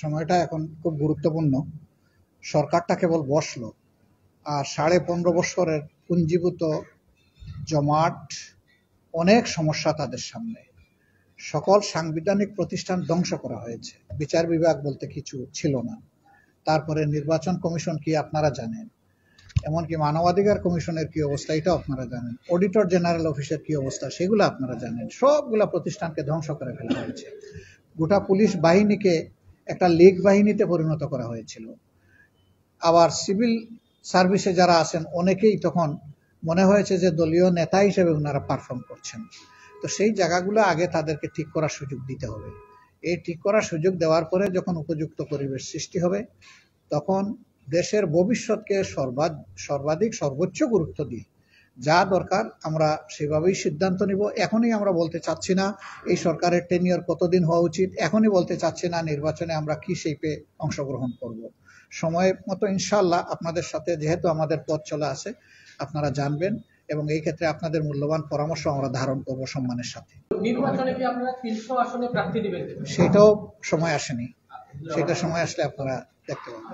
সময়টা এখন খুব গুরুত্বপূর্ণ। সরকারটা কেবল বসলো, আর 15.5 বছরের পুঞ্জীভূত জমাট অনেক সমস্যা তাদের সামনে। সকল সাংবিধানিক প্রতিষ্ঠান ধ্বংস করা হয়েছে, বিচার বিভাগ বলতে কিছু ছিল না। তারপরে নির্বাচন কমিশন কি আপনারা জানেন, এমনকি মানবাধিকার কমিশনের কি অবস্থা এটা আপনারা জানেন, অডিটর জেনারেল অফিসের কি অবস্থা সেগুলো আপনারা জানেন। সবগুলা প্রতিষ্ঠানকে ধ্বংস করে ফেলা হয়েছে। গোটা পুলিশ বাহিনীকে একটা লীগ বাহিনীতে পরিণত করা হয়েছিল। আবার সিভিল সার্ভিসে যারা আছেন অনেকেই তখন মনে হয়েছে যে দলীয় নেতা হিসেবে ওনারা পারফর্ম করছেন। তো সেই জায়গাগুলো আগে তাদেরকে ঠিক করার সুযোগ দিতে হবে। এই ঠিক করার সুযোগ দেওয়ার পরে যখন উপযুক্ত পরিবেশ সৃষ্টি হবে, তখন দেশের ভবিষ্যৎকে সর্বাধিক সর্বোচ্চ গুরুত্ব দিয়ে যা দরকার আমরা সেভাবেই সিদ্ধান্ত নিব। এখনই আমরা বলতে চাচ্ছি না এই সরকারের টেনিয়র কতদিন হওয়া উচিত, এখনই বলতে চাচ্ছি না নির্বাচনে আমরা কি শেপে অংশগ্রহণ করব। সময় মতো ইনশাআল্লাহ আপনাদের সাথে যেহেতু আমাদের পথ চলা আছে আপনারা জানবেন, এবং এই ক্ষেত্রে আপনাদের মূল্যবান পরামর্শ আমরা ধারণ করব সম্মানের সাথে। নির্বাচনে কি আপনারা 300 আসনে প্রার্থী দিবেন? সেটাও সময় আসেনি, সেটা সময় আসলে আপনারা দেখতে পাবেন।